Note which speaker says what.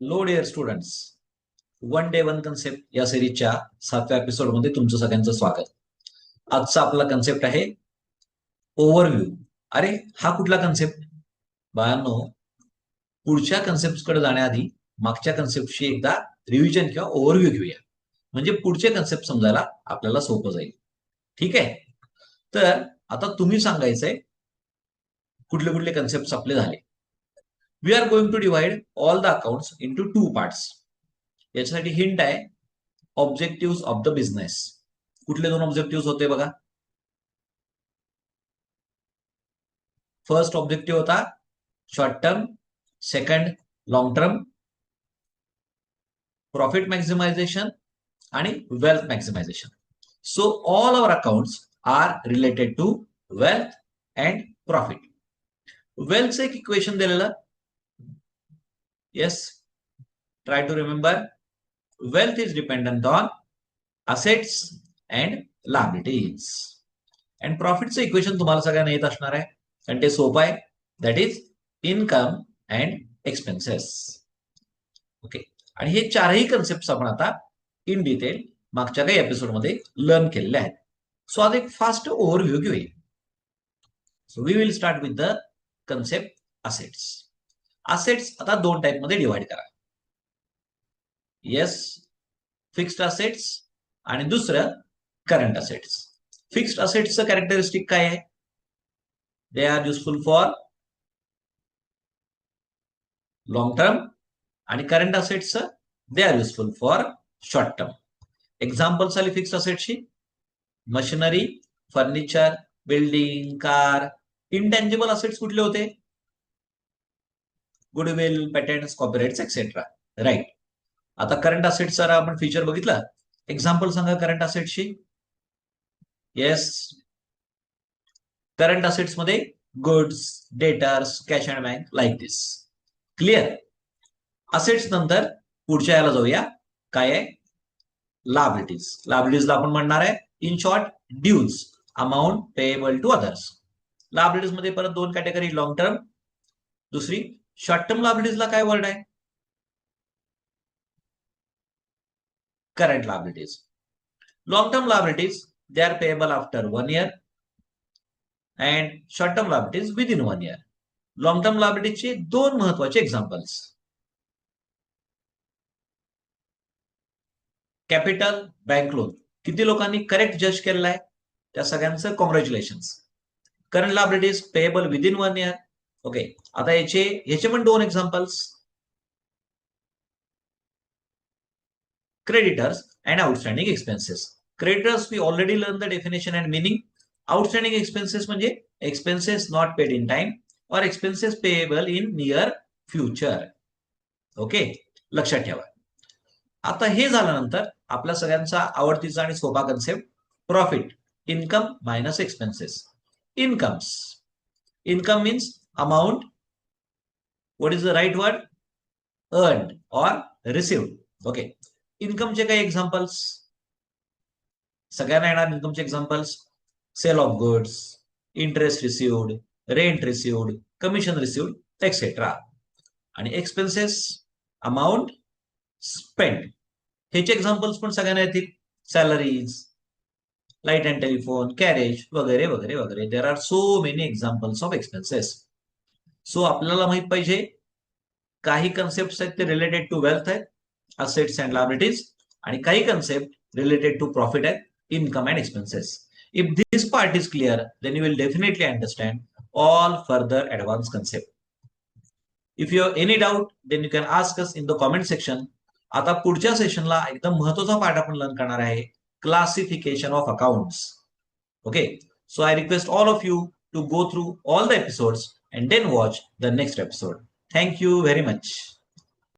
Speaker 1: Low dear students, one day one concept या सिरीजच्या 7व्या एपिसोडमध्ये तुमचं सगळ्यांचं स्वागत. आजचा आपला कन्सेप्ट आहे ओव्हरव्ह्यू. अरे हा कुठला कन्सेप्ट? बाळांनो, पुढच्या कन्सेप्टकडे जाण्याआधी मागच्या कन्सेप्टची एकदा रिव्हिजन किंवा ओव्हरव्ह्यू घेऊया, म्हणजे पुढचे कन्सेप्ट समजायला आपल्याला सोपं जाईल. ठीक आहे? तर आता तुम्ही सांगायचंय कुठले कुठले कन्सेप्ट आपले झाले. We are going to divide all the accounts into 2 parts. याच्यासाठी हिंट आहे ऑब्जेक्टिव्ह ऑफ द बिझनेस. कुठले दोन ऑब्जेक्टिव्ह होते बघा? फर्स्ट ऑब्जेक्टिव्ह होता short term, second long term, profit maximisation आणि wealth maximisation. So all our accounts are related to wealth and profit. वेल्थचं एक इक्वेशन दिलेलं. Yes, try to remember. Wealth is dependent on assets and liabilities. And प्रॉफिटचं equation तुम्हाला सगळ्यांना येत असणार आहे, कारण ते सोपं आहे. That is income and expenses. Okay, आणि हे चारही कन्सेप्ट आपण आता इन डिटेल मागच्या काही एपिसोडमध्ये लर्न केलेले आहेत. सो आज एक फास्ट ओव्हरव्ह्यू घेऊया. So we will start with the concept assets. Assets आता दोन टाइप मध्ये डिवाइड करा. येस, फिक्स्ड असेट्स आणि दुसरं करंट असेट्स. फिक्स्ड असेट्सचं कॅरेक्टरिस्टिक काय आहे? They are useful for long term, आणि करंट असेट्सचं they are useful for short term. Examples आली फिक्स्ड असेट्सची: machinery, furniture, building, car. Intangible assets कुठले होते? Goodwill, patents, copyrights etcetera. Right. आता करंट असेट्सचा आपण फीचर बघितलं. एक्झाम्पल सांगा करंट असेट्सची. येस, करंट असेट्स मध्ये goods, debtors, cash and bank, like this. Clear? Assets नंतर पुढच्या याला जाऊया. काय आहे? लायबिलिटीज. लायबिलिटीजला आपण म्हणणार आहे in short dues, amount payable to others. Liabilities मध्ये परत दोन कॅटेगरी, लॉंग टर्म, दुसरी शॉर्ट टर्म. लायबिलिटीजला काय वर्ड आहे? Current liabilities. Long term liabilities they are payable after 1 year and short term liabilities within 1 year. Long term लायबिलिटीजचे दोन महत्वाचे एक्झाम्पल्स: कॅपिटल, बँक लोन. किती लोकांनी करेक्ट जज केलेला आहे? त्या सगळ्यांचं congratulations. Current liabilities payable within 1 year. Okay, आता याचे पण दोन examples: creditors and outstanding expenses. Creditors we already learn the definition and meaning. Outstanding expenses म्हणजे expenses not paid in time or expenses payable in near future. Okay, लक्षात ठेवा. आता हे झाल्यानंतर आपल्या सगळ्यांचा आवडतीचा आणि सोपा concept profit, income minus expenses. Incomes. Income means amount. What is the right word? Earned or received. Okay, इन्कमचे काही एक्झाम्पल्स सगळ्यांना येणार. इन्कमचे examples: sale of goods, interest received, rent received, commission received etcetera. आणि एक्सपेन्सेस, अमाऊंट स्पेंड. ह्याचे examples पण सगळ्यांना येतील: salaries, light and telephone, carriage वगैरे वगैरे वगैरे. There are so many examples of expenses. So आपल्याला माहित पाहिजे काही कन्सेप्ट आहेत ते रिलेटेड टू वेल्थ आहेत, असेट्स अँड लायबिलिटीज, आणि काही कन्सेप्ट रिलेटेड टू प्रॉफिट आहेत, income and expenses. If this part is clear, then you will definitely understand all further advanced concept. If you have any doubt, then you can ask us in the comment section. आता पुढच्या सेशनला एकदम महत्वाचा part आपण learn करणार आहे, classification of accounts. Okay, so I request all of you to go through all the episodes and then watch the next episode. Thank you very much.